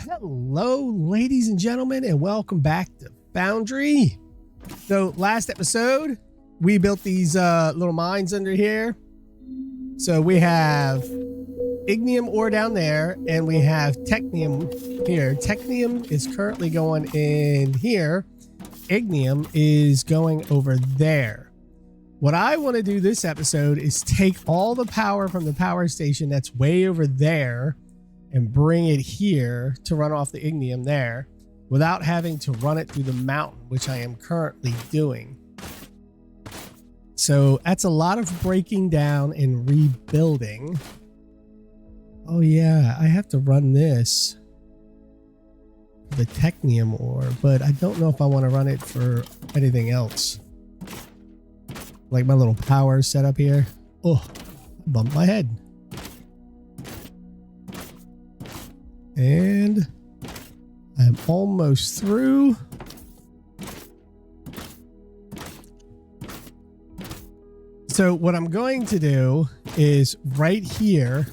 Hello, ladies and gentlemen, and welcome back to Foundry. So last episode, we built these little mines under here. So we have ignium ore down there, and we have technium here. Technium is currently going in here. Ignium is going over there. What I want to do this episode is take all the power from the power station that's way over there and bring it here to run off the ignium there without having to run it through the mountain, which I am currently doing. So that's a lot of breaking down and rebuilding. Oh yeah, I have to run this, the technium ore, but I don't know if I want to run it for anything else. Like my little power setup here. Oh, bumped my head. And I'm almost through. So what I'm going to do is right here,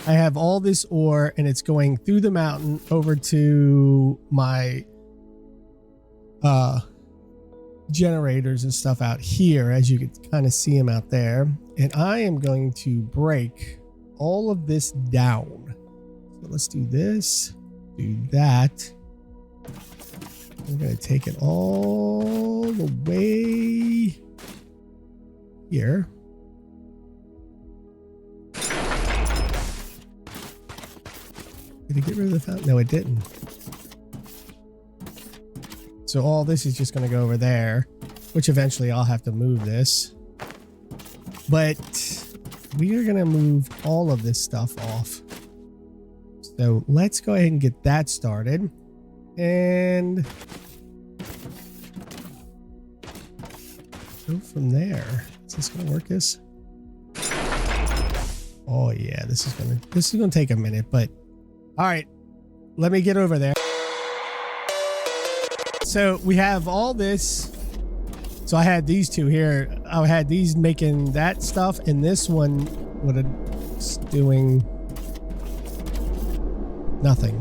I have all this ore and it's going through the mountain over to my generators and stuff out here, as you can kind of see them out there. And I am going to break all of this down. So let's do this, do that. I'm going to take it all the way here. Did it get rid of the fountain? No, it didn't. So all this is just going to go over there, which eventually I'll have to move this. But we are going to move all of this stuff off. So let's go ahead and get that started. And go from there. Is this going to work this? Oh yeah, this is going to take a minute, but all right, let me get over there. So we have all this. So I had these two here. I had these making that stuff, and this one was doing nothing.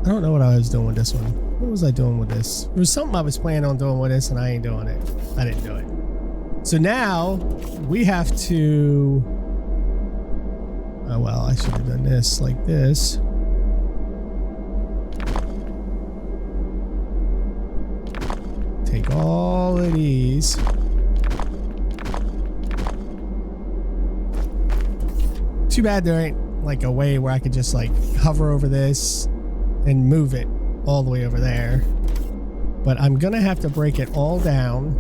I don't know what I was doing with this one. What was I doing with this? There was something I was planning on doing with this, and I ain't doing it. I didn't do it. So now we have to... Oh, well, I should have done this like this. Take all of these. Too bad there ain't like a way where I could just like hover over this and move it all the way over there. But I'm gonna have to break it all down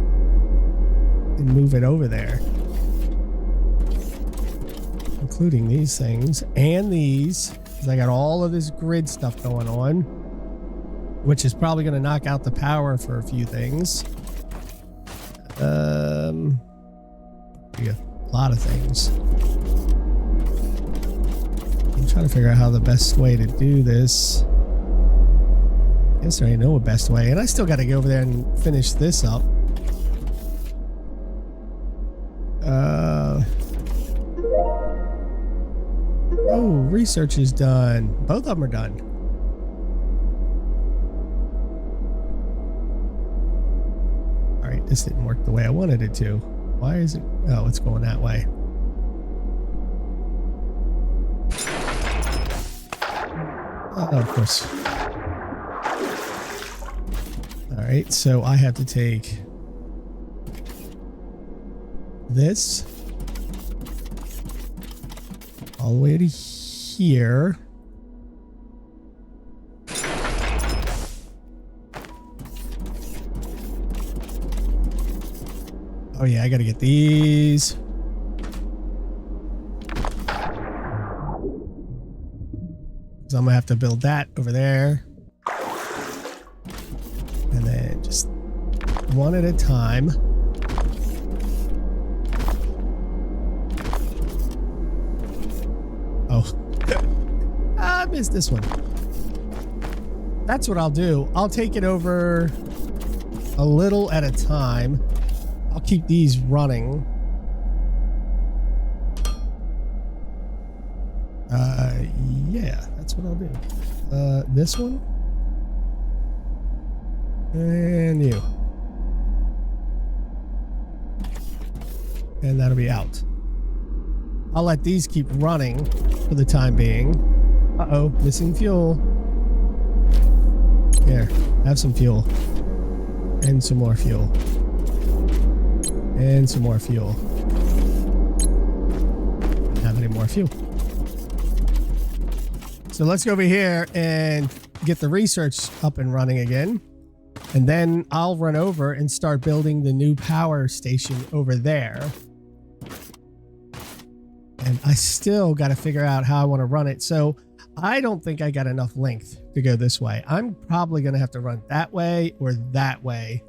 and move it over there. Including these things and these, because I got all of this grid stuff going on, which is probably going to knock out the power for a few things. Yeah, a lot of things. I'm trying to figure out how the best way to do this. I guess there ain't no best way. And I still got to go over there and finish this up. Oh, research is done. Both of them are done. This didn't work the way I wanted it to. Why is it? Oh, it's going that way. Oh, of course. All right, so I have to take this all the way to here. Oh yeah, I gotta get these. So I'm gonna have to build that over there. And then just one at a time. Oh, I missed this one. That's what I'll do. I'll take it over a little at a time. I'll keep these running. Yeah, that's what I'll do. This one. And you. And that'll be out. I'll let these keep running for the time being. Uh-oh, missing fuel. Here, have some fuel. And some more fuel. And some more fuel. Don't have any more fuel. So let's go over here and get the research up and running again. And then I'll run over and start building the new power station over there. And I still got to figure out how I want to run it. So I don't think I got enough length to go this way. I'm probably going to have to run that way or that way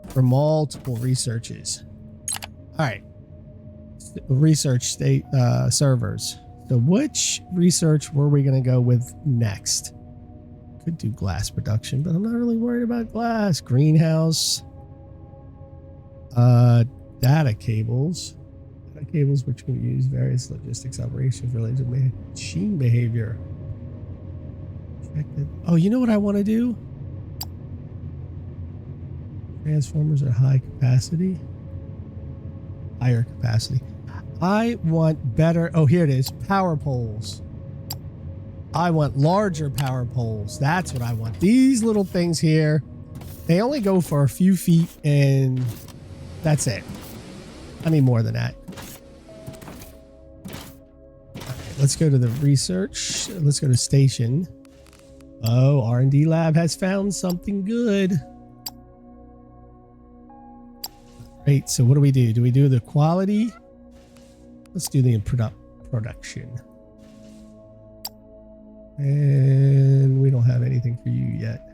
for multiple researches. All right. Research state servers. So which research were we going to go with next? Could do glass production, but I'm not really worried about glass. Greenhouse. Data cables. Cables which can use various logistics operations related to machine behavior. Oh, you know what I want to do? Transformers are high capacity. Higher capacity. I want better. Oh, here it is. Power poles. I want larger power poles. That's what I want. These little things here, they only go for a few feet and that's it. I need more than that. Let's go to the research. Let's go to station. Oh, R&D lab has found something good. Great. So what do we do? Do we do the quality? Let's do the production. And we don't have anything for you yet.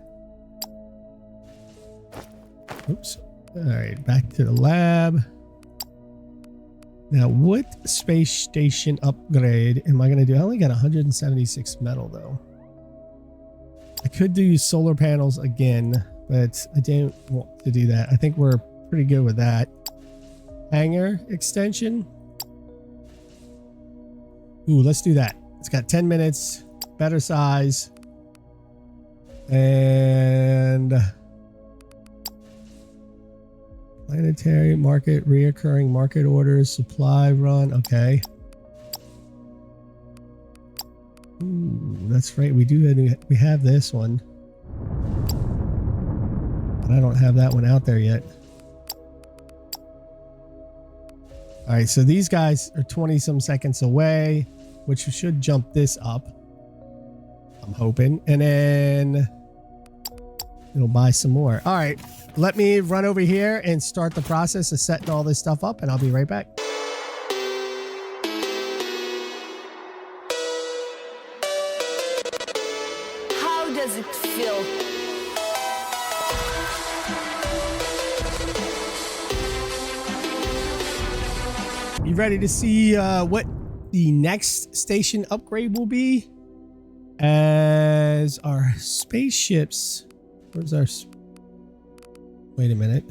Oops. All right, back to the lab. Now, what space station upgrade am I going to do? I only got 176 metal, though. I could do solar panels again, but I don't want to do that. I think we're pretty good with that. Hangar extension. Ooh, let's do that. It's got 10 minutes, better size. And planetary market, reoccurring market orders, supply run. Okay. Ooh, that's right. We have this one. But I don't have that one out there yet. All right. So these guys are 20 some seconds away, which should jump this up. I'm hoping. And then it'll buy some more. All right. Let me run over here and start the process of setting all this stuff up, and I'll be right back. How does it feel? You ready to see what the next station upgrade will be? As our spaceships... Where's our... Wait a minute.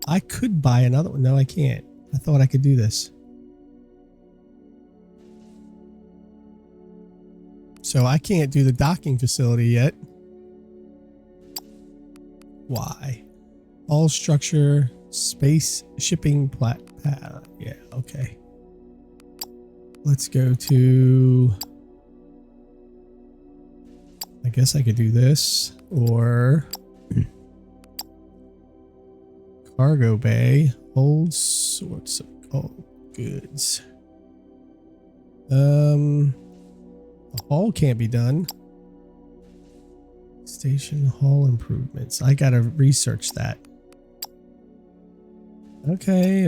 I could buy another one. No, I can't. I thought I could do this. So I can't do the docking facility yet. Why? All structure, space shipping yeah, okay. Let's go to... I guess I could do this, or... Cargo bay, all sorts of goods. The hall can't be done. Station hall improvements. I gotta research that. Okay.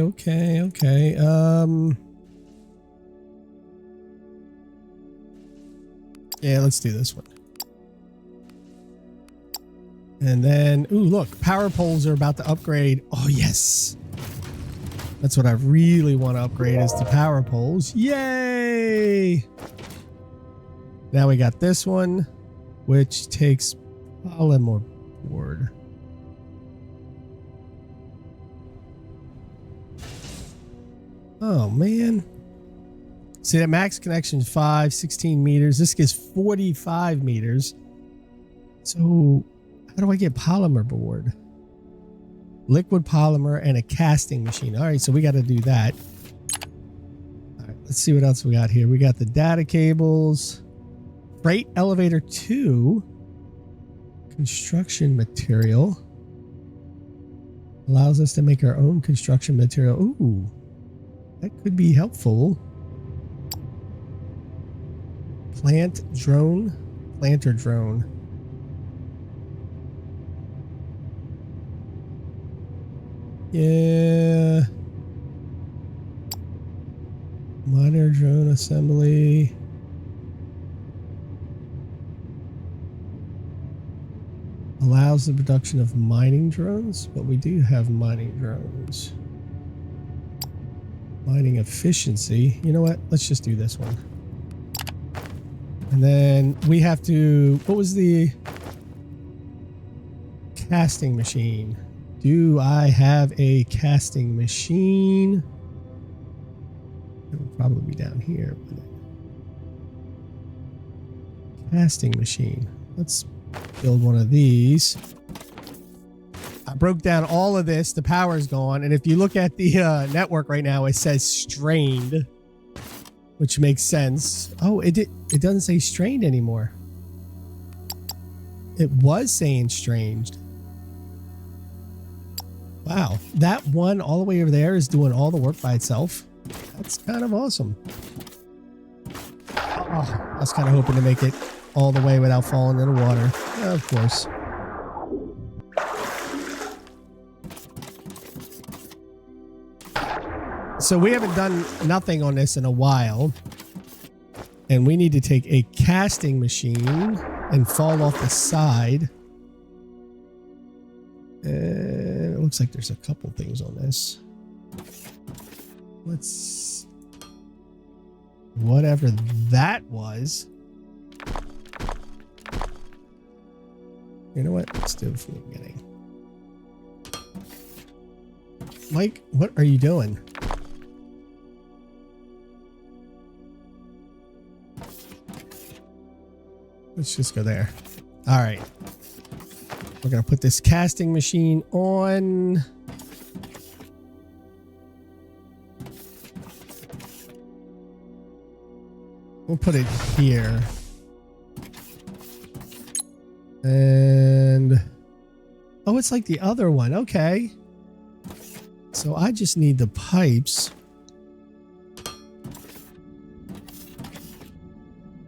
Yeah, let's do this one. And then, ooh, look, power poles are about to upgrade. Oh, yes. That's what I really want to upgrade is the power poles. Yay! Now we got this one, which takes polymer board. Oh, man. See that max connection is 16 meters. This gives 45 meters. So how do I get polymer board? Liquid polymer and a casting machine. All right, so we got to do that. All right, let's see what else we got here. We got the data cables, freight elevator 2, construction material. Allows us to make our own construction material. Ooh, that could be helpful. Planter drone. Yeah. Minor drone assembly. Allows the production of mining drones, but we do have mining drones. Mining efficiency. You know what? Let's just do this one. And then we have to, what was the casting machine? Do I have a casting machine? It would probably be down here. Casting machine. Let's build one of these. I broke down all of this. The power's gone. And if you look at the network right now, it says strained, which makes sense. Oh, it doesn't say strained anymore. It was saying strained. Wow. That one all the way over there is doing all the work by itself. That's kind of awesome. Oh, I was kind of hoping to make it all the way without falling in the water. Yeah, of course. So we haven't done nothing on this in a while. And we need to take a casting machine and fall off the side. It looks like there's a couple things on this. Let's... whatever that was. You know what? Let's do it from the beginning. Mike, what are you doing? Let's just go there. All right. We're going to put this casting machine on. We'll put it here. And... oh, it's like the other one. Okay. So I just need the pipes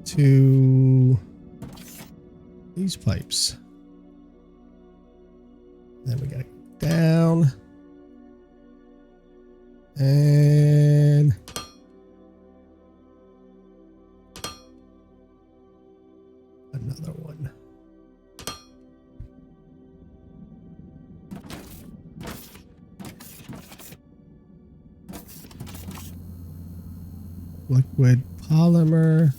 to these pipes. Then we got to go down and another one. Liquid polymer.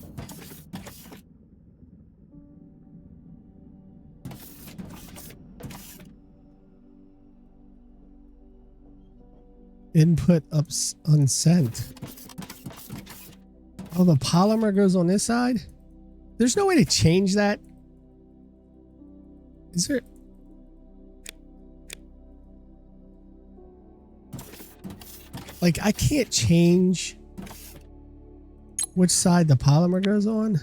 Input unsent. Oh, the polymer goes on this side? There's no way to change that. Is there? Like, I can't change which side the polymer goes on.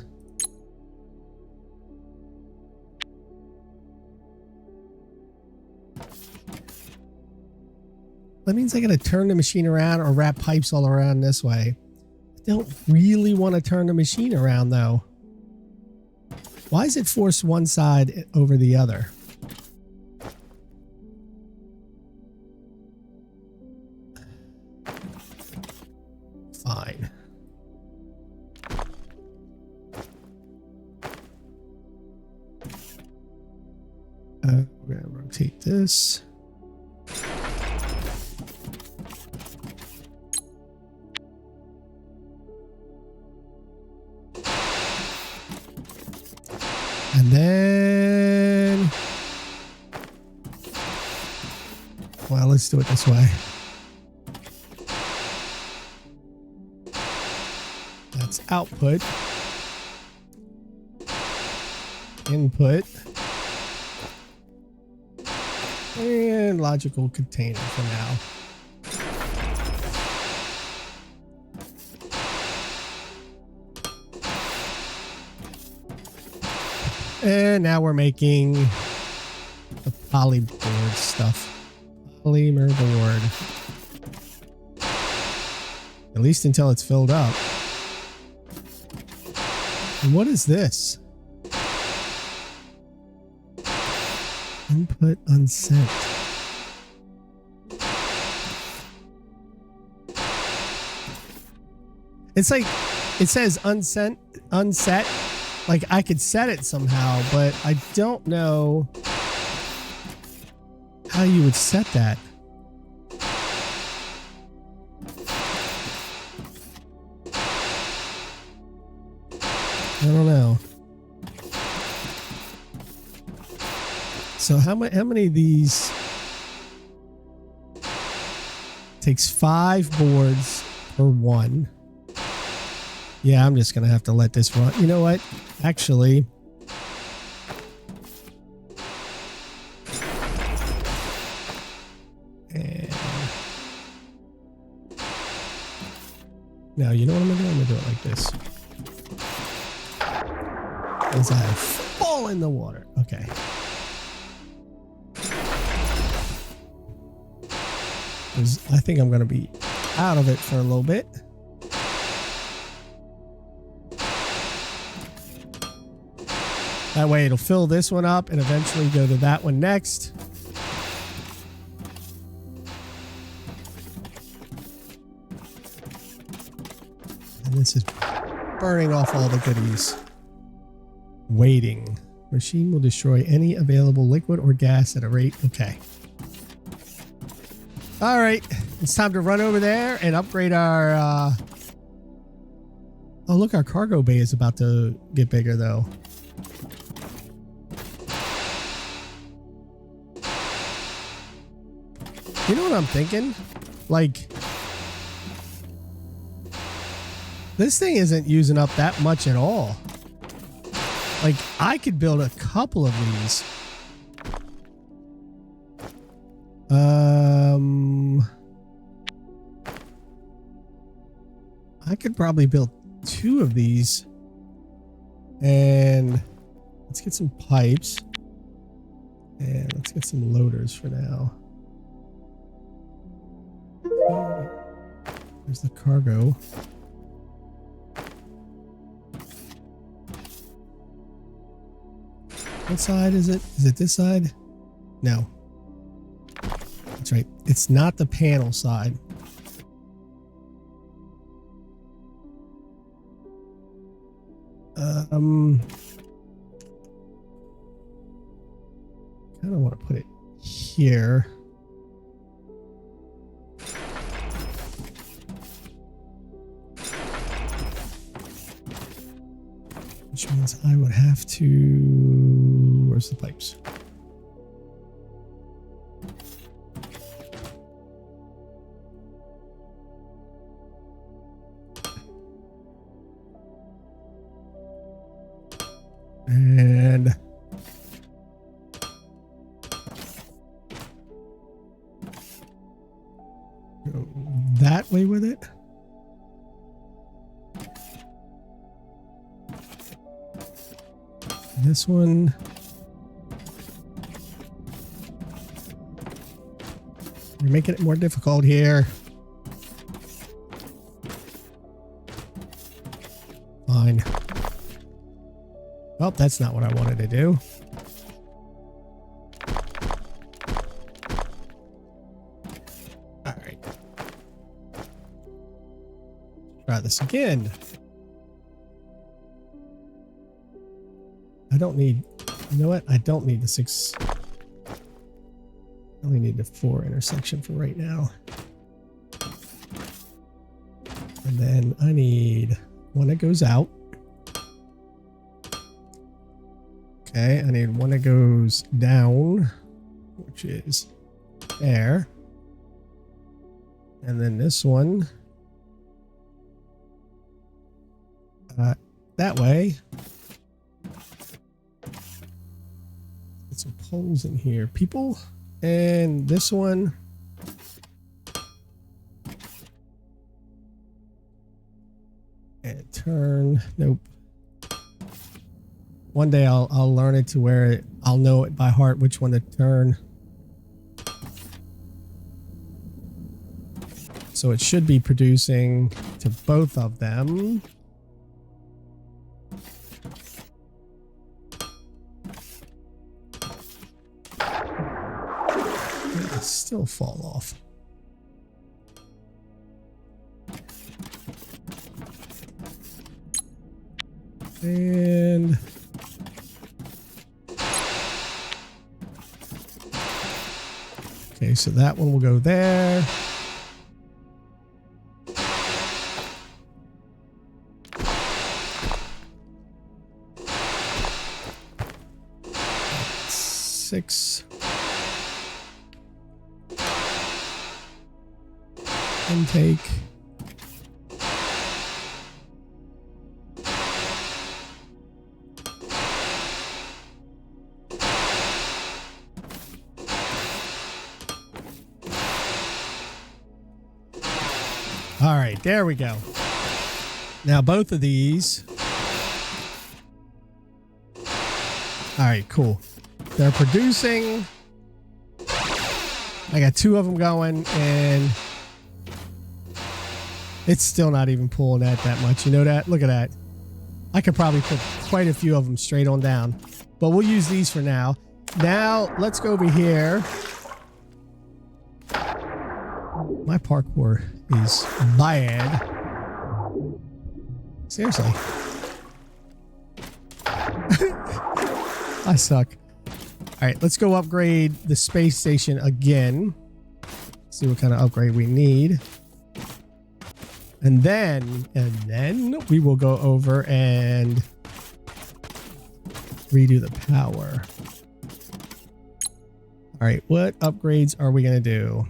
That means I gotta turn the machine around or wrap pipes all around this way. I don't really want to turn the machine around though. Why is it forced one side over the other? Fine. We're gonna rotate this. And then, well, let's do it this way. output, input, and logical container for now. And now we're making the polyboard stuff. Polymer board. At least until it's filled up. And what is this? Input unsent. It's like, it says unsent, unset. Like I could set it somehow, but I don't know how you would set that. I don't know. So how many of these? Takes 5 boards per one. Yeah, I'm just gonna have to let this run. You know what? Actually, and now you know what I'm gonna do? I'm gonna do it like this. As I fall in the water. Okay. I think I'm gonna be out of it for a little bit. That way it'll fill this one up and eventually go to that one next. And this is burning off all the goodies. Waiting. Machine will destroy any available liquid or gas at a rate. Okay. All right. It's time to run over there and upgrade our... Oh, look, our cargo bay is about to get bigger, though. You know what I'm thinking? Like, this thing isn't using up that much at all. Like, I could build a couple of these. I could probably build 2 of these. And let's get some pipes. And let's get some loaders for now. There's the cargo. What side is it? Is it this side? No. That's right. It's not the panel side. Kind of want to put it here. Which means I would have to... Where's the pipes? And... go that way with it. This one. You're making it more difficult here. Fine. Well, that's not what I wanted to do. All right. Try this again. I don't need, you know what? I don't need the 6. I only need the 4 intersection for right now. And then I need one that goes out. Okay, I need one that goes down, which is there. And then this one. that way. Get some poles in here, people. And this one. And turn. Nope. One day I'll learn it to where I'll know it by heart which one to turn. So it should be producing to both of them. It'll still fall off. And okay, so that one will go there. Six. Intake. All right, there we go. Now both of these. All right, cool. They're producing. I got two of them going, and it's still not even pulling that much. You know that? Look at that. I could probably put quite a few of them straight on down, but we'll use these for now. Now let's go over here. My parkour is bad. Seriously. I suck. All right, let's go upgrade the space station again. See what kind of upgrade we need. And then we will go over and redo the power. All right, what upgrades are we going to do?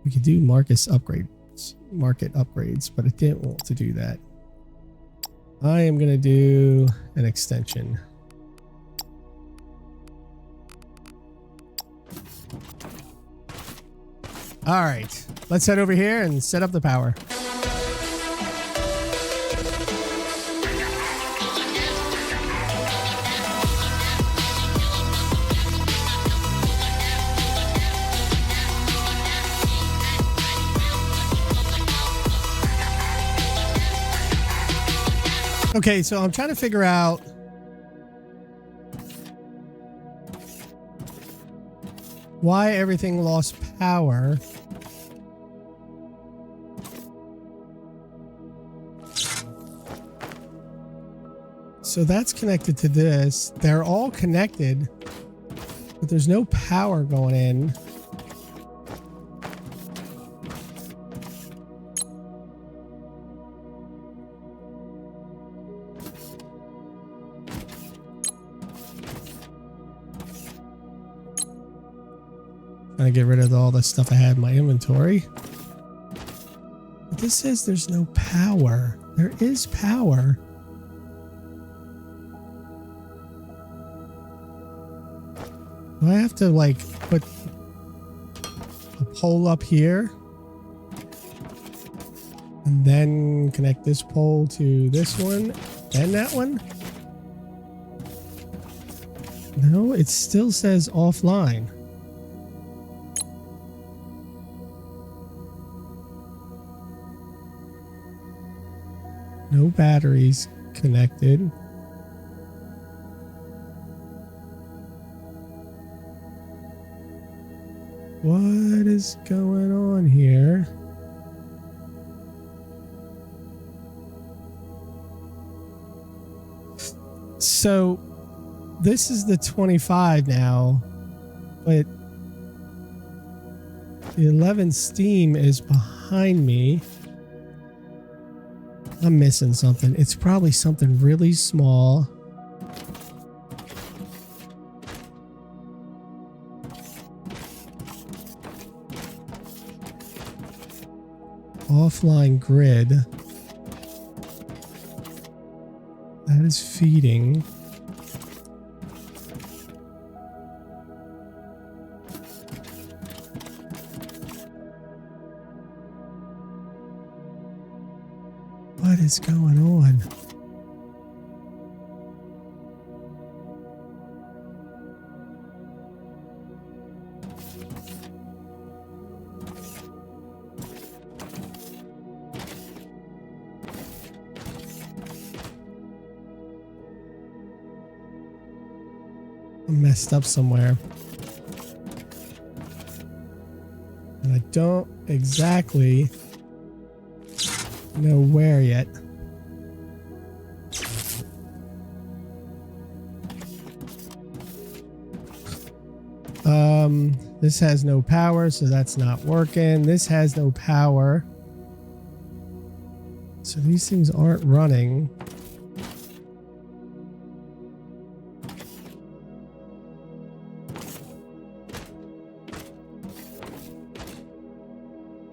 We could do market upgrades, but I didn't want to do that. I am going to do an extension. All right, let's head over here and set up the power. Okay, so I'm trying to figure out why everything lost power. So that's connected to this. They're all connected, but there's no power going in. Trying to get rid of all the stuff I had in my inventory. But this says there's no power. There is power. Do I have to like put a pole up here and then connect this pole to this one and that one? No, it still says offline. No batteries connected. What is going on here? So this is the 25 now, but the 11 steam is behind me. I'm missing something. It's probably something really small. offline grid. That is feeding. What is going on? I'm messed up somewhere. And I don't exactly know where yet. This has no power, so that's not working. This has no power. So these things aren't running.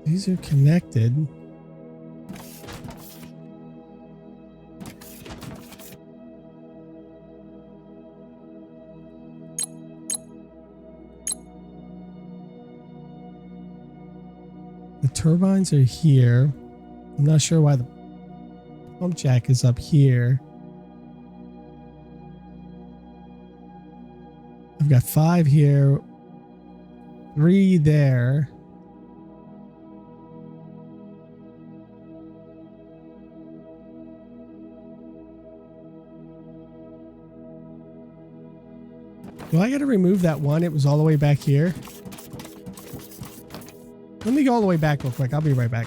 These are connected. The turbines are here. I'm not sure why the pump jack is up here. I've got 5 here, 3 there. Do I got to remove that one? It was all the way back here. Let me go all the way back real quick. I'll be right back.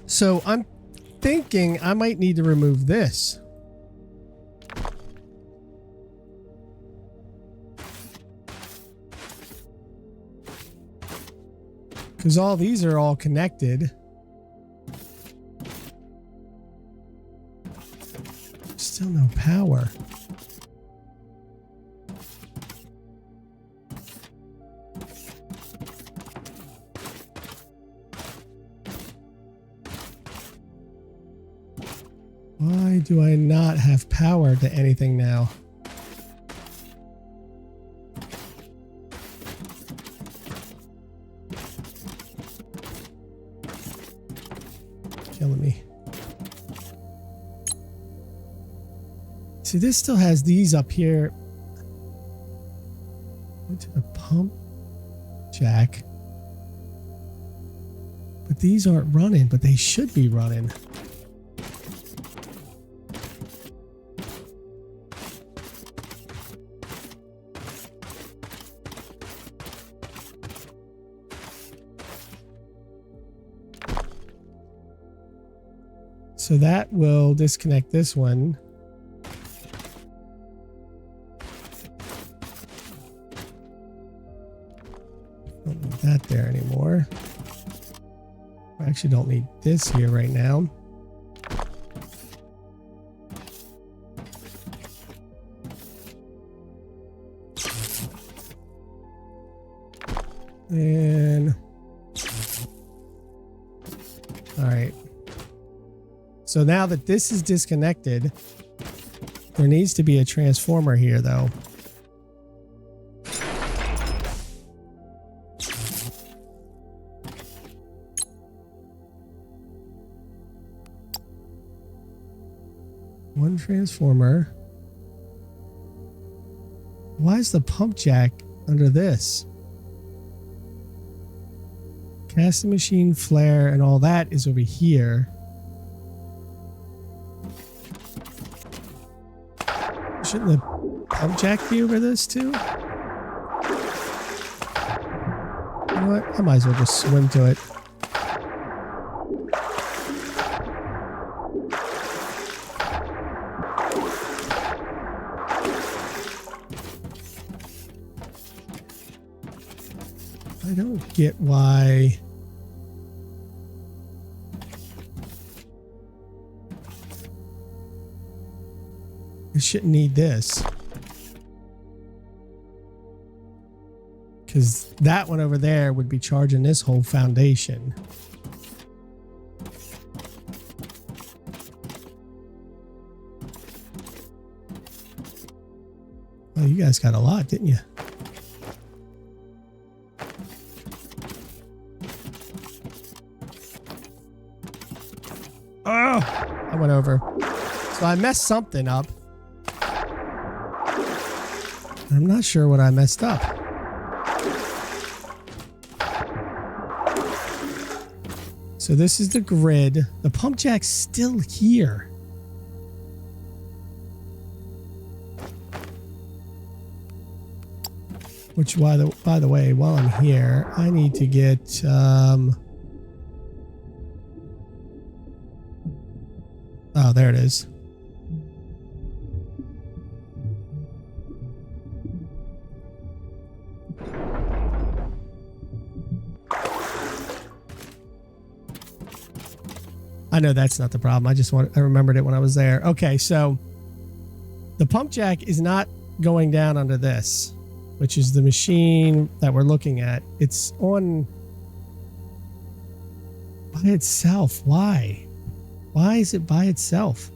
So I'm thinking I might need to remove this. Because all these are all connected. Still no power. Why do I not have power to anything now? Killing me. See, this still has these up here. Go to the pump jack. But these aren't running, but they should be running. So that will disconnect this one. Don't need that there anymore. I actually don't need this here right now. And all right. So now that this is disconnected, there needs to be a transformer here, though. One transformer. Why is the pump jack under this? Casting machine, flare, and all that is over here. Shouldn't the pump jack be over this too? You know what? I might as well just swim to it. I don't get why. I shouldn't need this. Because that one over there would be charging this whole foundation. Oh, you guys got a lot, didn't you? Oh, I went over. So I messed something up. I'm not sure what I messed up. So this is the grid. The pump jack's still here. Which, by the way, while I'm here, I need to get... Oh, there it is. I know that's not the problem. I remembered it when I was there. Okay, so the pump jack is not going down under this, which is the machine that we're looking at. It's on by itself. Why? Why is it by itself?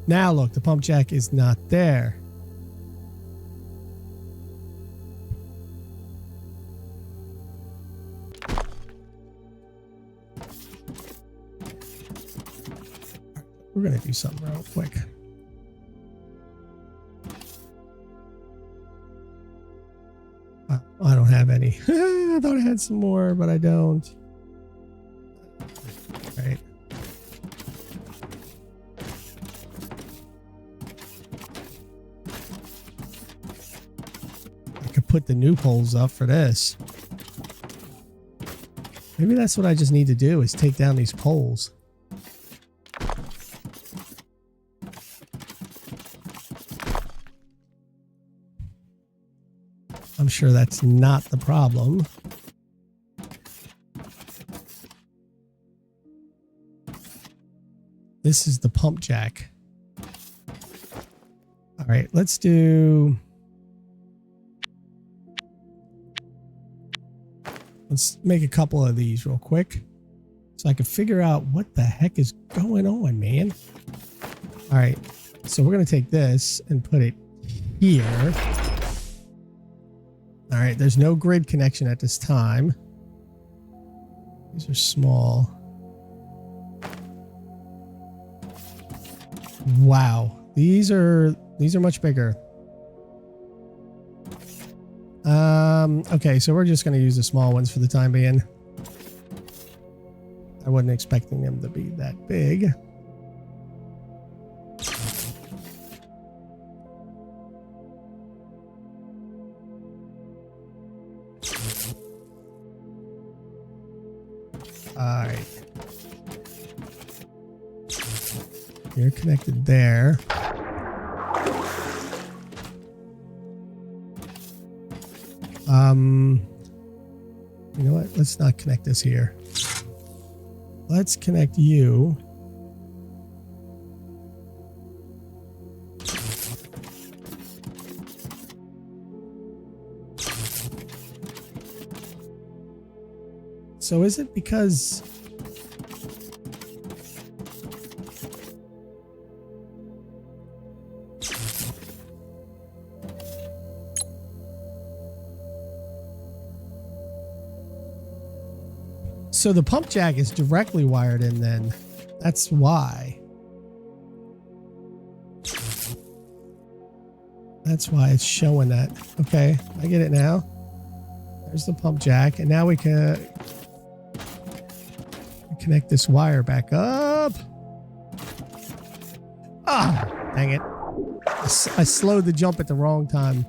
Now look, the pump jack is not there. We're going to do something real quick. I don't have any. I thought I had some more, but I don't. All right. I could put the new poles up for this. Maybe that's what I just need to do is take down these poles. I'm sure that's not the problem. This is the pump jack. All right, let's make a couple of these real quick so I can figure out what the heck is going on, man. All right, so we're going to take this and put it here. All right, there's no grid connection at this time. These are small. Wow, these are much bigger. Okay, so we're just going to use the small ones for the time being. I wasn't expecting them to be that big. All right. You're connected there. You know what? Let's not connect this here. Let's connect you. So is it because so the pump jack is directly wired in then? That's why. That's why it's showing that. Okay, I get it now. There's the pump jack, and now we can connect this wire back up. Ah, dang it. I slowed the jump at the wrong time.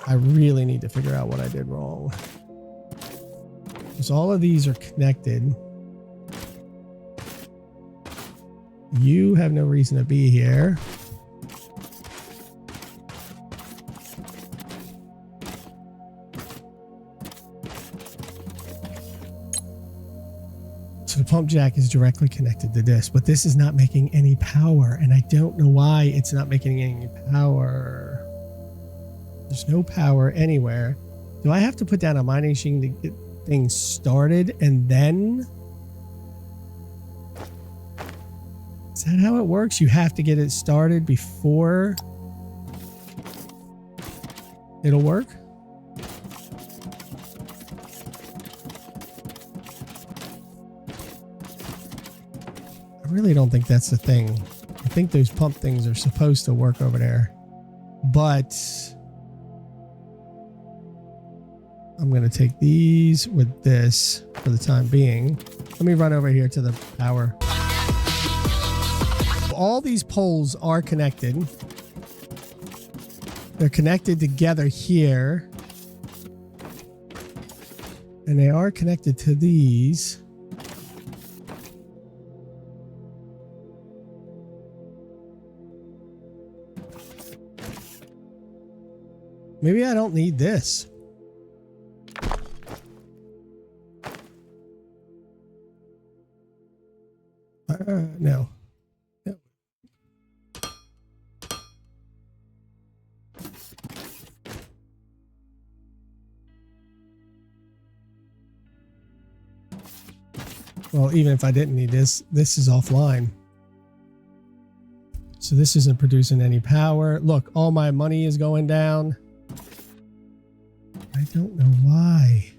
I really need to figure out what I did wrong. Because all of these are connected. You have no reason to be here. So the pump jack is directly connected to this, but this is not making any power, and I don't know why it's not making any power. There's no power anywhere. Do I have to put down a mining machine to get things started and then? Is that how it works? You have to get it started before it'll work? I really don't think that's the thing. I think those pump things are supposed to work over there. But I'm going to take these with this for the time being. Let me run over here to the power. All these poles are connected. They're connected together here. And they are connected to these. Maybe I don't need this. No. No. Well, even if I didn't need this, this is offline. So this isn't producing any power. Look, all my money is going down. I don't know why.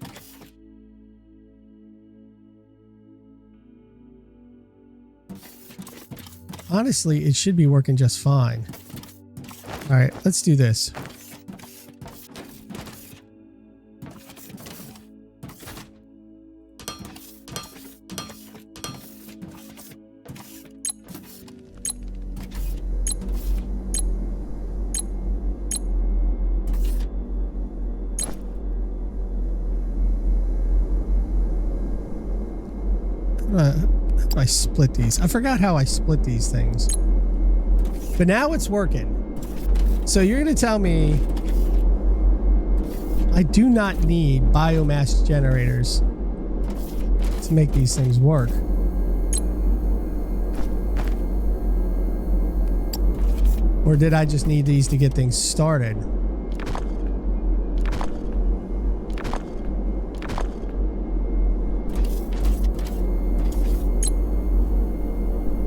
Honestly, it should be working just fine. All right, let's do this. I split these. I forgot how I split these things. But now it's working. So you're going to tell me I do not need biomass generators to make these things work. Or did I just need these to get things started?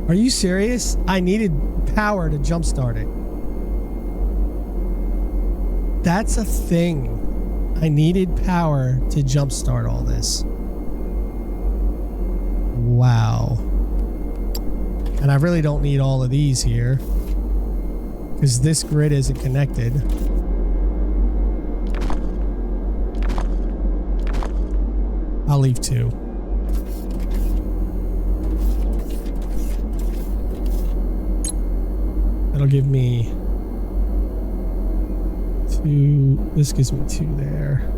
Are you serious? I needed power to jumpstart it. That's a thing. I needed power to jumpstart all this. Wow. And I really don't need all of these here, because this grid isn't connected. I'll leave two. That'll give me two. This gives me two there.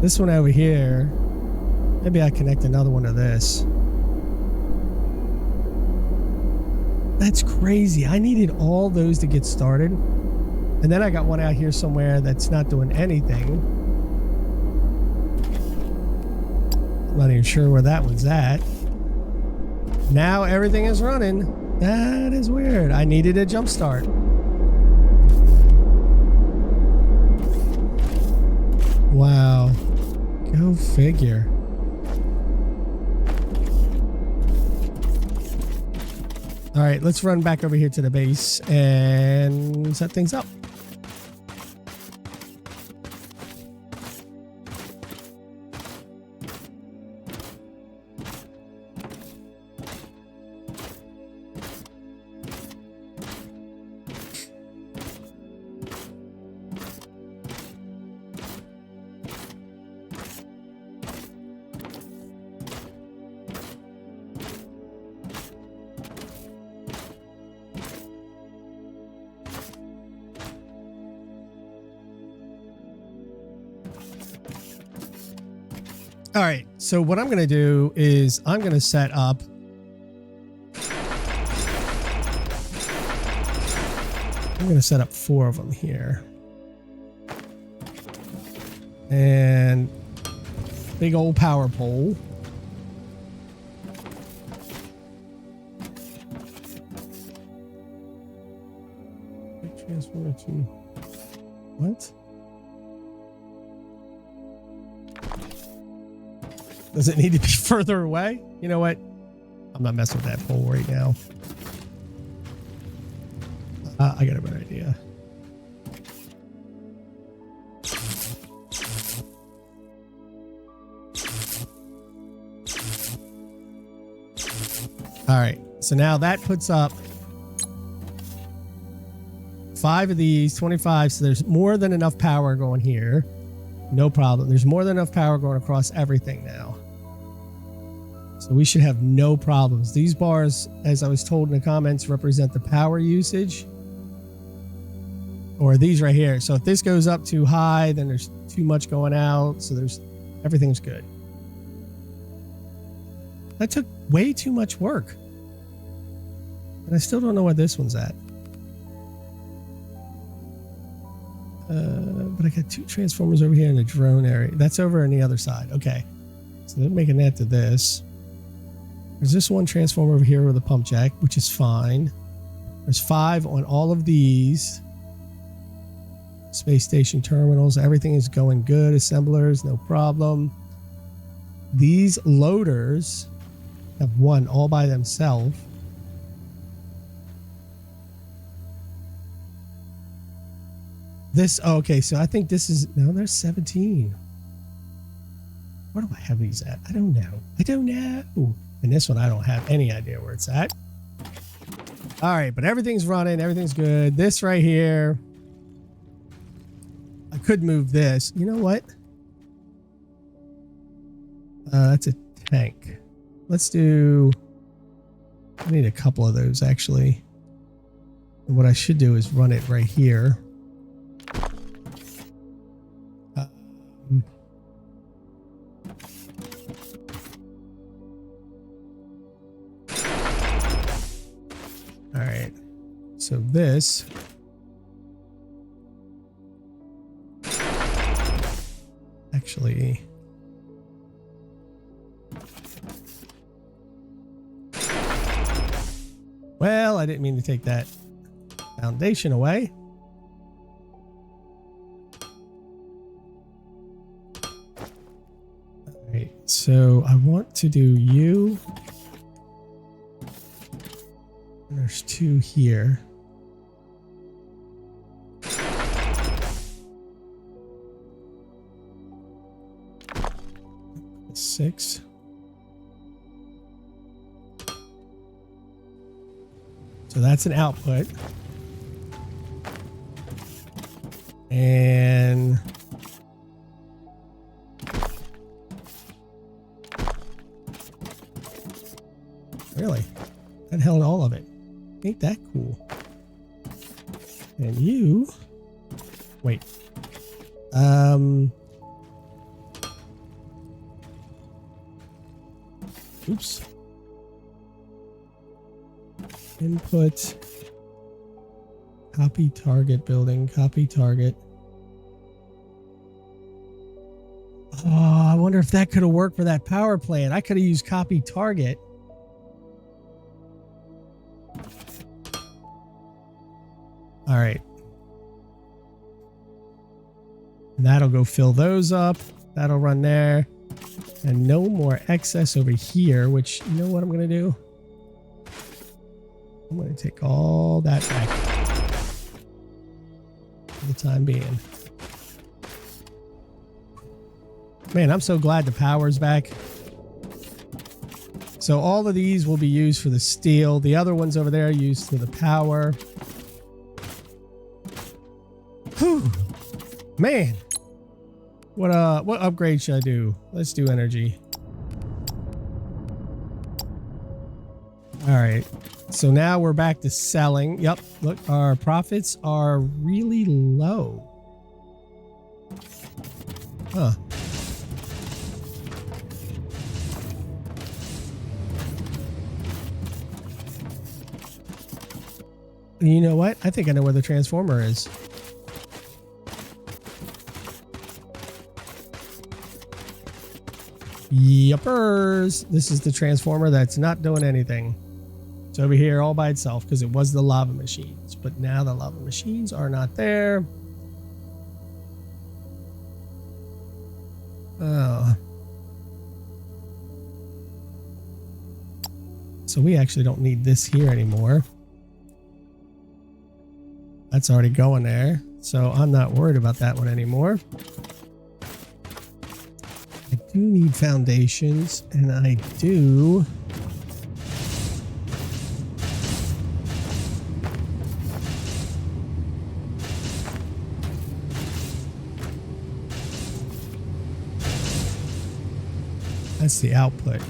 This one over here, maybe I connect another one to this. That's crazy. I needed all those to get started. And then I got one out here somewhere that's not doing anything. I'm not even sure where that one's at. Now everything is running. That is weird. I needed a jump start. Wow. Go figure. All right, let's run back over here to the base and set things up. All right, so what I'm going to do is I'm going to set up four of them here. And big old power pole. Transformer to what? Does it need to be further away? You know what? I'm not messing with that pole right now. I got a better idea. All right. So now that puts up 5 of these, 25. So there's more than enough power going here. No problem. There's more than enough power going across everything now. So we should have no problems. These bars, as I was told in the comments, represent the power usage. Or these right here. So if this goes up too high, then there's too much going out. So everything's good. That took way too much work. And I still don't know where this one's at. But I got 2 transformers over here in the drone area. That's over on the other side. Okay. So they're making that to this. There's this one transformer over here with a pump jack, which is fine. There's 5 on all of these. Space station terminals. Everything is going good. Assemblers, no problem. These loaders have 1 all by themselves. This, oh, okay, so I think this is, no, there's 17. Where do I have these at? I don't know. I don't know. And this one, I don't have any idea where it's at. All right, but everything's running. Everything's good. This right here, I could move this. You know what? That's a tank. Let's do, I need a couple of those, actually. And what I should do is run it right here. All right, so this actually, well, I didn't mean to take that foundation away. All right, so I want to do you. There's 2 here. 6. So that's an output. And really, that held all of it. Ain't that cool? And you, wait, oops, input, copy target building, copy target. Oh, I wonder if that could have worked for that power plant. I could have used copy target. All right. And that'll go fill those up. That'll run there. And no more excess over here, which, you know what I'm going to do? I'm going to take all that back for the time being. Man, I'm so glad the power's back. So all of these will be used for the steel. The other ones over there are used for the power. Whew. Man, what upgrade should I do? Let's do energy. All right, so now we're back to selling. Yep, look, our profits are really low. Huh. You know what? I think I know where the transformer is. Yuppers. This is the transformer that's not doing anything. It's over here all by itself because it was the lava machines. But now the lava machines are not there. Oh. So we actually don't need this here anymore. That's already going there. So I'm not worried about that one anymore. I do need foundations, and I do... That's the output.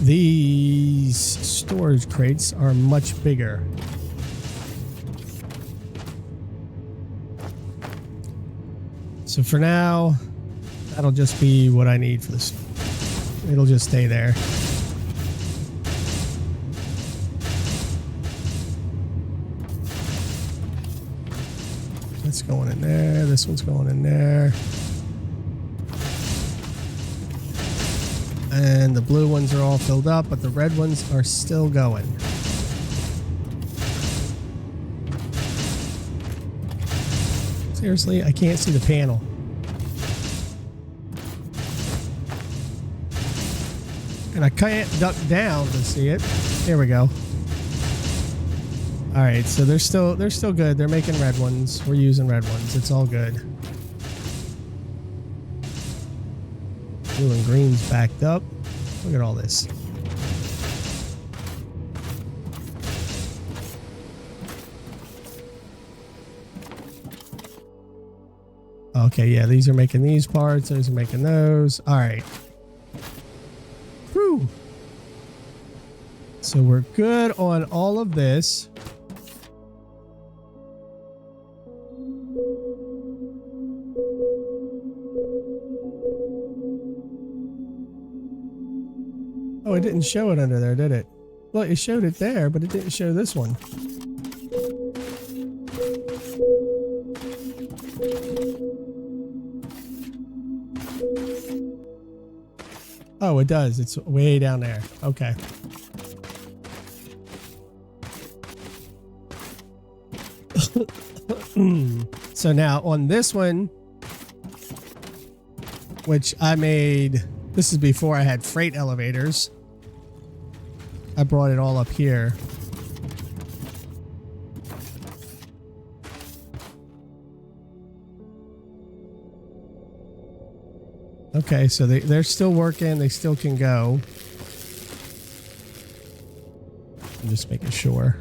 These storage crates are much bigger. So for now, that'll just be what I need for this. It'll just stay there. That's going in there. This one's going in there. And the blue ones are all filled up, but the red ones are still going. Seriously, I can't see the panel. And I can't duck down to see it. There we go. All right, so they're still good. They're making red ones. We're using red ones. It's all good. Blue and green's backed up. Look at all this. Okay, yeah, these are making these parts. Those are making those. All right. Whew. So we're good on all of this. Oh, it didn't show it under there, did it? Well, it showed it there, but it didn't show this one. Oh, it does. It's way down there. Okay. So now on this one, which I made, this is before I had freight elevators. I brought it all up here. Okay, so they're still working. They still can go. I'm just making sure.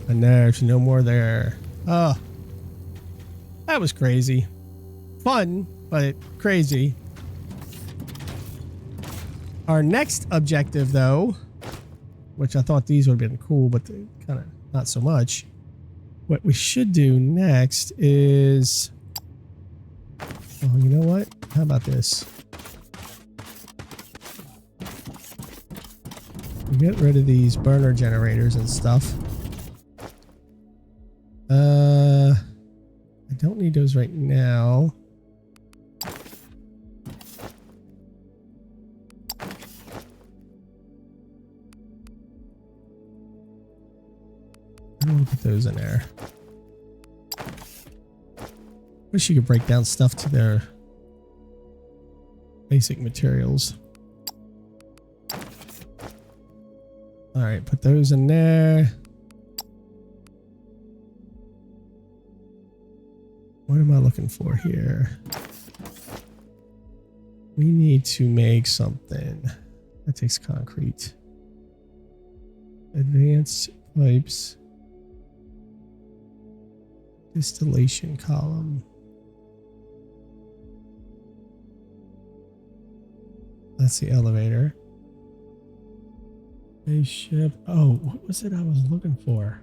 And there's no more there. Oh, that was crazy. Fun, but crazy. Our next objective, though, which I thought these would have been cool, but kind of not so much. What we should do next is... Oh, you know what? How about this? We get rid of these burner generators and stuff. I don't need those right now. I'm gonna put those in there. Wish you could break down stuff to their basic materials. All right, put those in there. What am I looking for here? We need to make something. That takes concrete. Advanced pipes. Distillation column. That's the elevator. Spaceship. Oh, what was it I was looking for?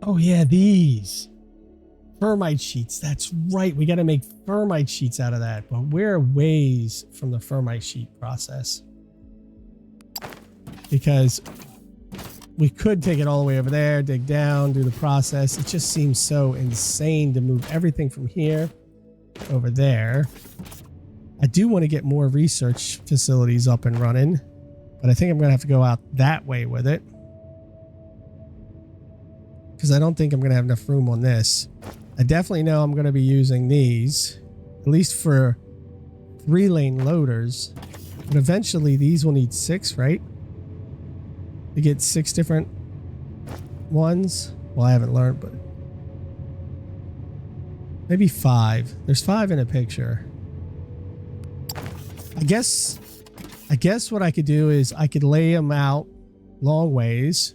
Oh yeah, these. Thermite sheets. That's right. We got to make thermite sheets out of that. But we're ways from the thermite sheet process. Because we could take it all the way over there, dig down, do the process. It just seems so insane to move everything from here over there. I do want to get more research facilities up and running, but I think I'm going to have to go out that way with it. Because I don't think I'm going to have enough room on this. I definitely know I'm going to be using these, at least for 3-lane loaders. But eventually these will need 6, right? To get 6 different ones. Well, I haven't learned, but maybe 5. There's 5 in a picture. I guess what I could do is I could lay them out long ways.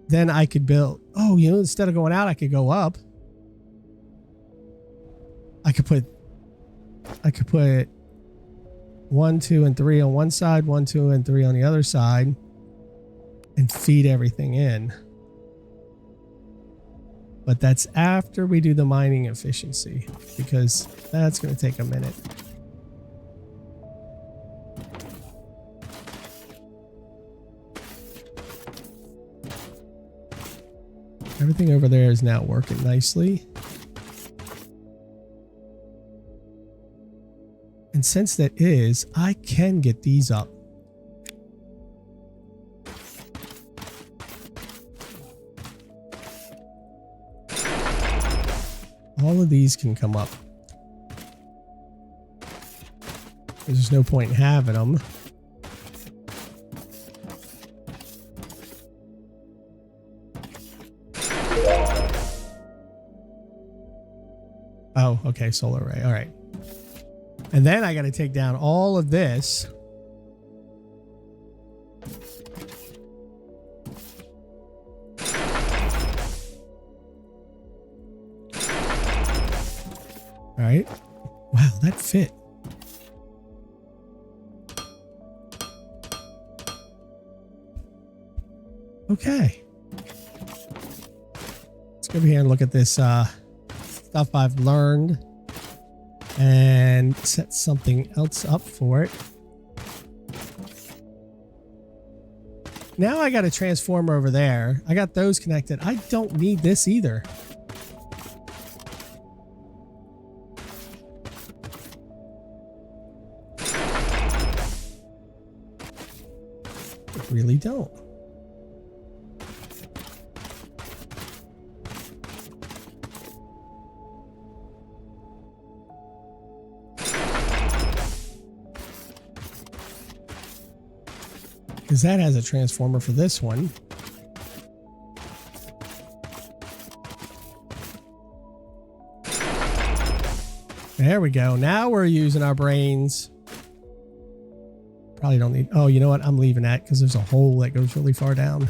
Then I could build, oh, you know, instead of going out, I could go up. I could put 1, 2, and 3 on one side, 1, 2, and 3 on the other side, and feed everything in. But that's after we do the mining efficiency, because that's going to take a minute. Everything over there is now working nicely. And since that is, I can get these up. All of these can come up. There's no point in having them. Oh, okay, solar array. All right. And then I got to take down all of this. All right. Wow, that fit. Okay. Let's go over here and look at this stuff I've learned and set something else up for it. Now I got a transformer over there. I got those connected. I don't need this either. I really don't. Because that has a transformer for this one. There we go. Now we're using our brains. Probably don't need... Oh, you know what? I'm leaving that because there's a hole that goes really far down.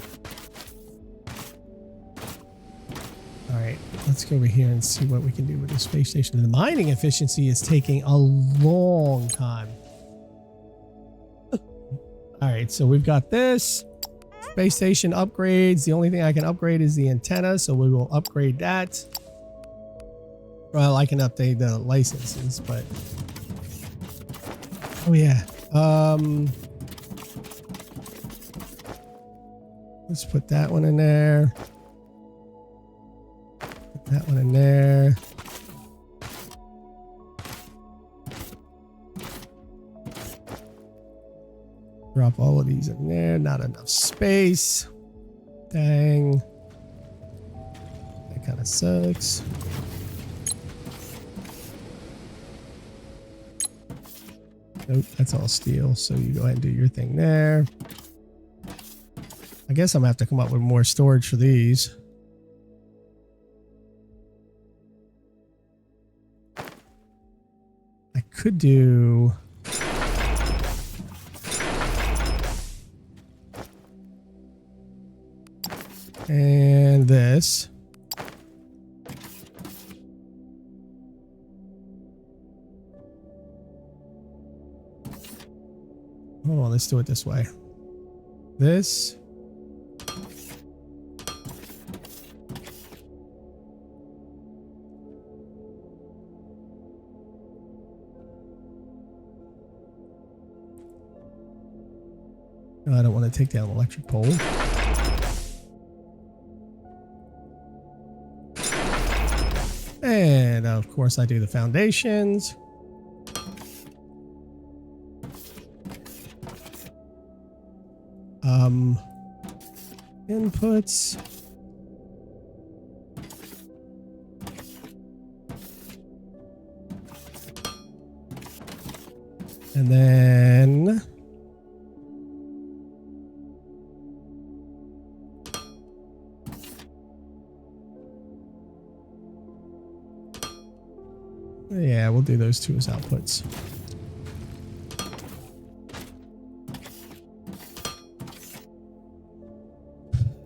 All right. Let's go over here and see what we can do with the space station. The mining efficiency is taking a long time. All right, so we've got this space station upgrades. The only thing I can upgrade is the antenna, so we will upgrade that. Well, I can update the licenses, but oh yeah. Let's put that one in there. Put that one in there. Drop all of these in there. Not enough space. Dang. That kind of sucks. Nope, that's all steel. So you go ahead and do your thing there. I guess I'm gonna have to come up with more storage for these. I could do... and this. Hold on, let's do it this way. This. No, I don't want to take down the electric pole. And of course I do the foundations. Inputs. And then yeah, we'll do those two as outputs.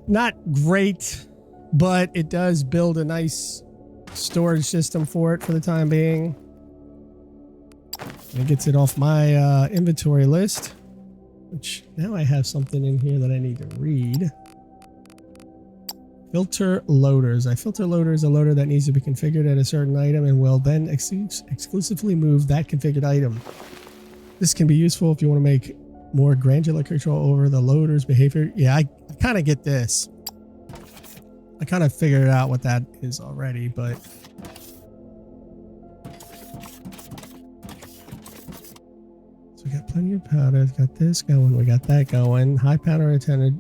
Not great, but it does build a nice storage system for it for the time being. And it gets it off my inventory list, which now I have something in here that I need to read. Filter loaders. A filter loader is a loader that needs to be configured at a certain item and will then exclusively move that configured item. This can be useful if you want to make more granular control over the loader's behavior. Yeah, I kind of get this. I kind of figured out what that is already, but so we got plenty of powder. Got this going. We got that going. High powder attended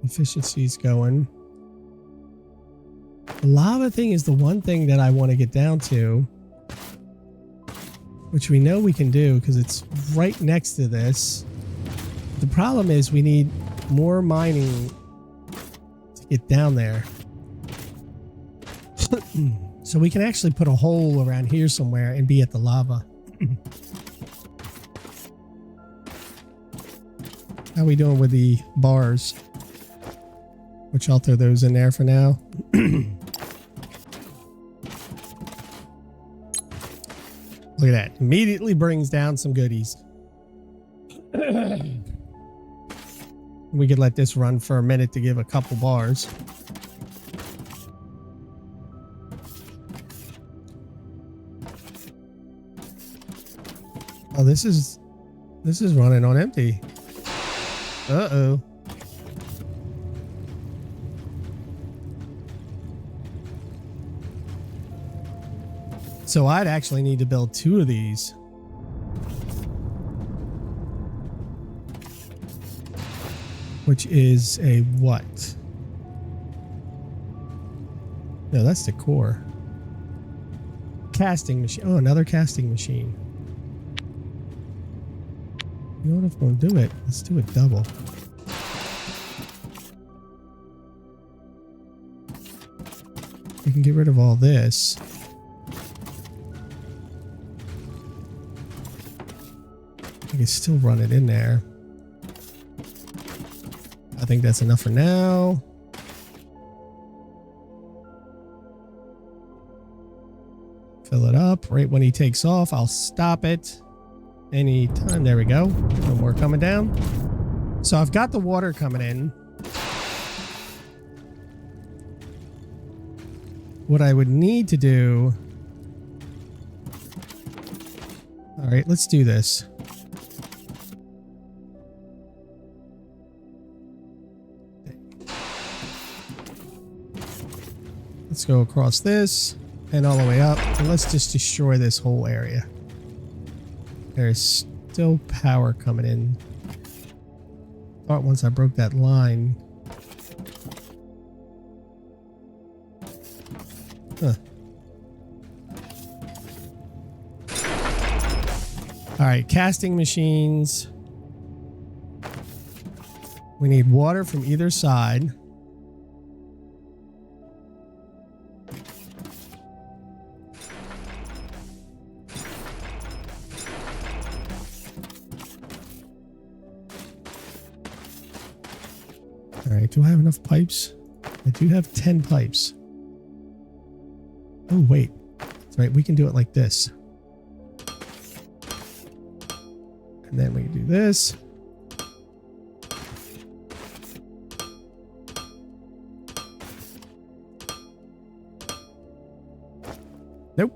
efficiencies going. The lava thing is the one thing that I want to get down to, which we know we can do because it's right next to this. The problem is we need more mining to get down there. So we can actually put a hole around here somewhere and be at the lava. How are we doing with the bars? Which I'll throw those in there for now. Look at that. Immediately brings down some goodies. We could let this run for a minute to give a couple bars. Oh, this is running on empty. Uh-oh. So I'd actually need to build 2 of these. Which is a what? No, that's the core. Casting machine. Oh, another casting machine. You know what, if we're gonna do it, let's do it double. We can get rid of all this. I can still run it in there. I think that's enough for now. Fill it up. Right when he takes off, I'll stop it. Anytime. There we go. No more coming down. So I've got the water coming in. What I would need to do... All right, let's do this. Let's go across this and all the way up. And let's just destroy this whole area. There's still power coming in. Thought once I broke that line. Huh. All right, casting machines. We need water from either side. All right, do I have enough pipes? I do have 10 pipes. Oh, wait. That's right, we can do it like this. And then we can do this. Nope.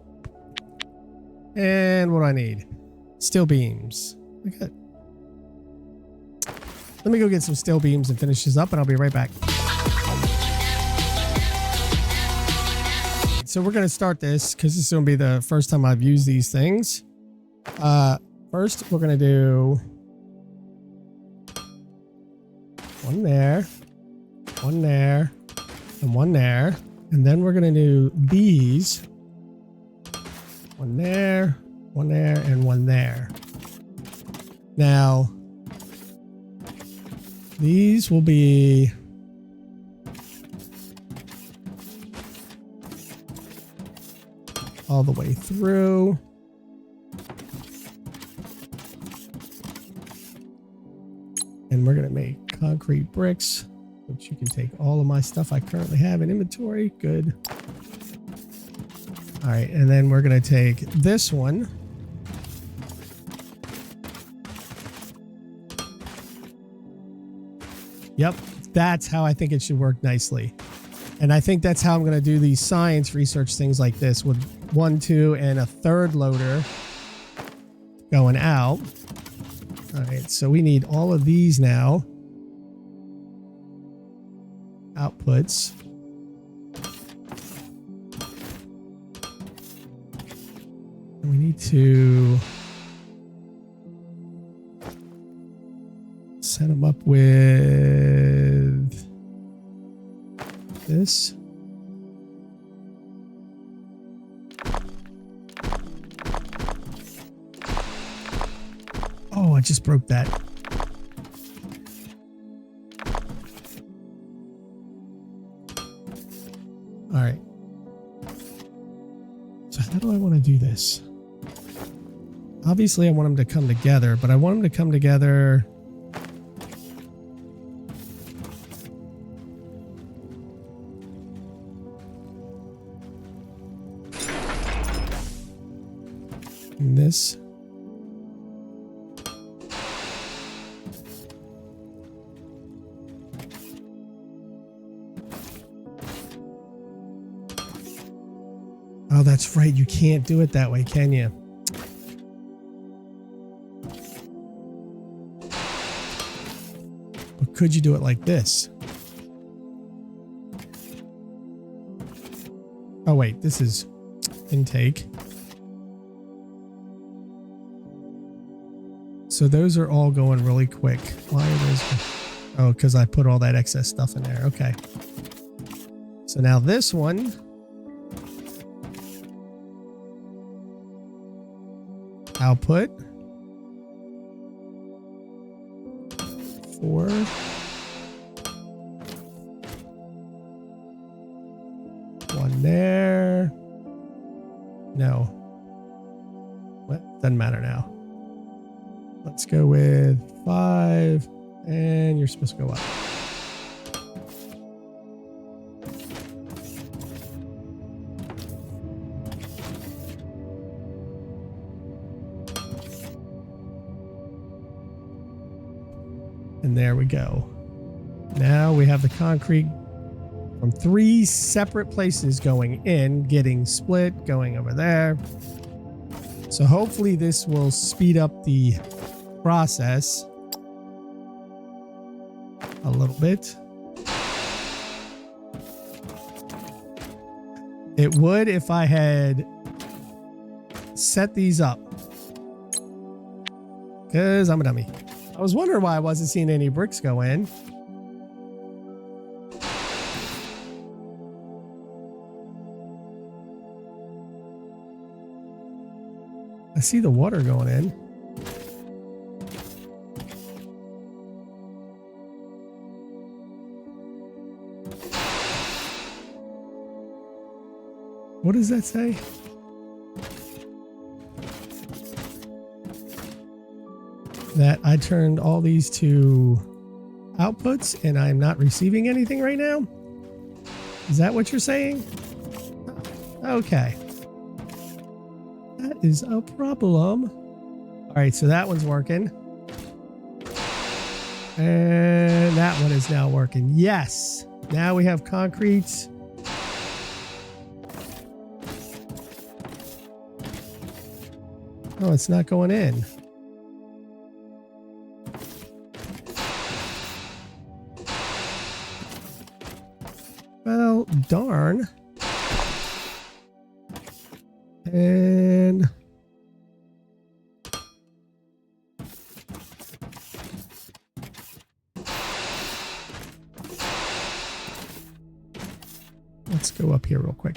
And what do I need? Steel beams. Look at Let me go get some steel beams and finish this up, and I'll be right back. So we're going to start this because this is going to be the first time I've used these things. First, we're going to do one there, and one there. And then we're going to do these. One there, and one there. Now, these will be all the way through. And we're going to make concrete bricks, which you can take all of my stuff I currently have in inventory. Good. All right. And then we're going to take this one. Yep. That's how I think it should work nicely. And I think that's how I'm going to do these science research things like this with 1, 2, and a third loader going out. All right, so we need all of these now. Outputs. And we need to set them up with this. Oh, I just broke that. All right. So how do I want to do this? Obviously, I want them to come together, but I want them to come together. In this. Oh, that's right. You can't do it that way, can you? But could you do it like this? Oh, wait. This is intake. So those are all going really quick. Why are those? Oh, because I put all that excess stuff in there. Okay. So now this one. Output 4. One there. No. What? Doesn't matter now. Let's go with 5, and you're supposed to go up. And there we go. Now we have the concrete from 3 separate places going in, getting split, going over there. So hopefully this will speed up the process a little bit. It would if I had set these up, because I'm a dummy. I was wondering why I wasn't seeing any bricks go in. I see the water going in. What does that say? That I turned all these to outputs and I'm not receiving anything right now? Is that what you're saying? Okay. That is a problem. All right, so that one's working. And that one is now working. Yes. Now we have concrete. Oh, it's not going in. Well, darn. And let's go up here real quick.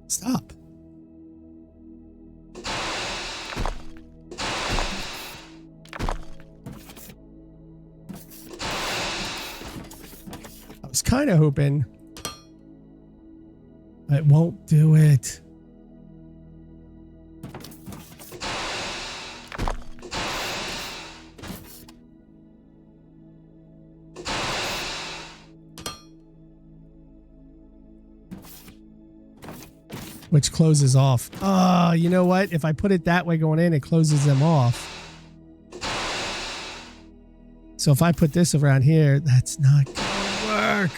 Stop. I was kind of hoping it won't do it. Which closes off. You know what? If I put it that way going in, it closes them off. So if I put this around here, that's not gonna work.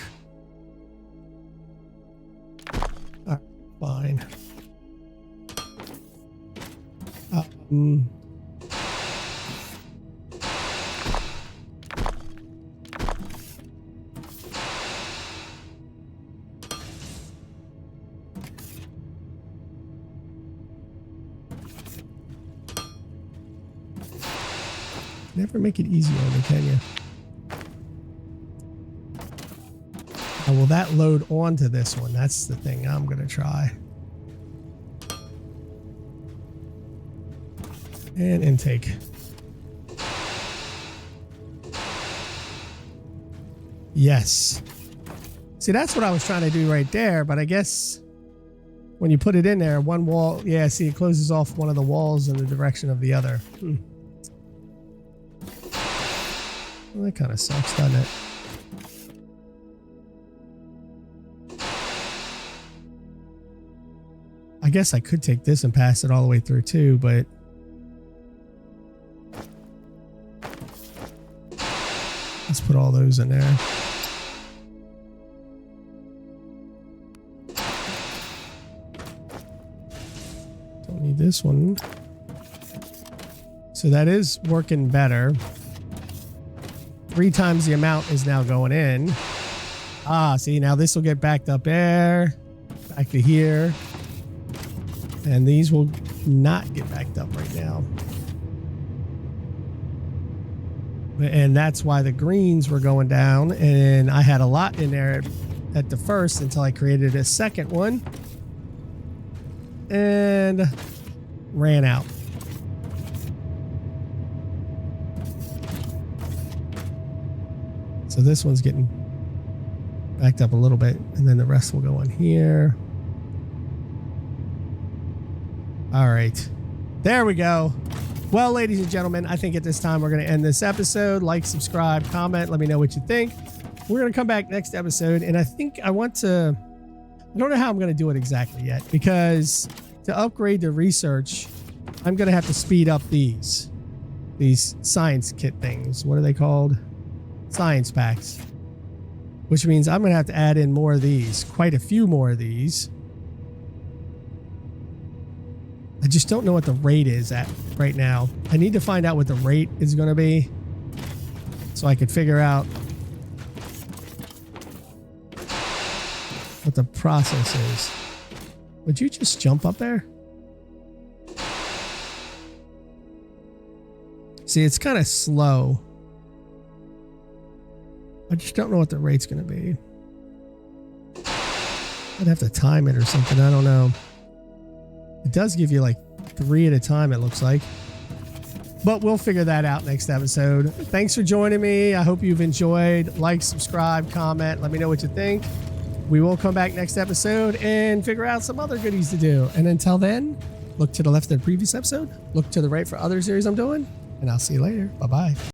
All right, fine. Never make it easy on me, can you? How will that load onto this one? That's the thing I'm going to try. And intake. Yes. See, that's what I was trying to do right there, but I guess when you put it in there, one wall, yeah, see, it closes off one of the walls in the direction of the other. Well, that kind of sucks, doesn't it? I guess I could take this and pass it all the way through too, but let's put all those in there. Don't need this one. So that is working better. 3 times the amount is now going in. See, now this will get backed up there, back to here. And these will not get backed up right now. And that's why the greens were going down. And I had a lot in there at the first until I created a second one. And ran out. So this one's getting backed up a little bit, and then the rest will go in here. All right, there we go. Well, ladies and gentlemen, I think at this time we're going to end this episode. Like, subscribe, comment, let me know what you think. We're going to come back next episode, and I think I want to, I don't know how I'm going to do it exactly yet, because to upgrade the research, I'm going to have to speed up these science kit things. What are they called? Science packs. Which means I'm going to have to add in more of these, quite a few more of these. I just don't know what the rate is at right now. I need to find out what the rate is going to be so I could figure out what the process is. Would you just jump up there? See, it's kind of slow. I just don't know what the rate's going to be. I'd have to time it or something. I don't know. It does give you like 3 at a time, it looks like. But we'll figure that out next episode. Thanks for joining me. I hope you've enjoyed. Like, subscribe, comment. Let me know what you think. We will come back next episode and figure out some other goodies to do. And until then, look to the left of the previous episode. Look to the right for other series I'm doing. And I'll see you later. Bye-bye.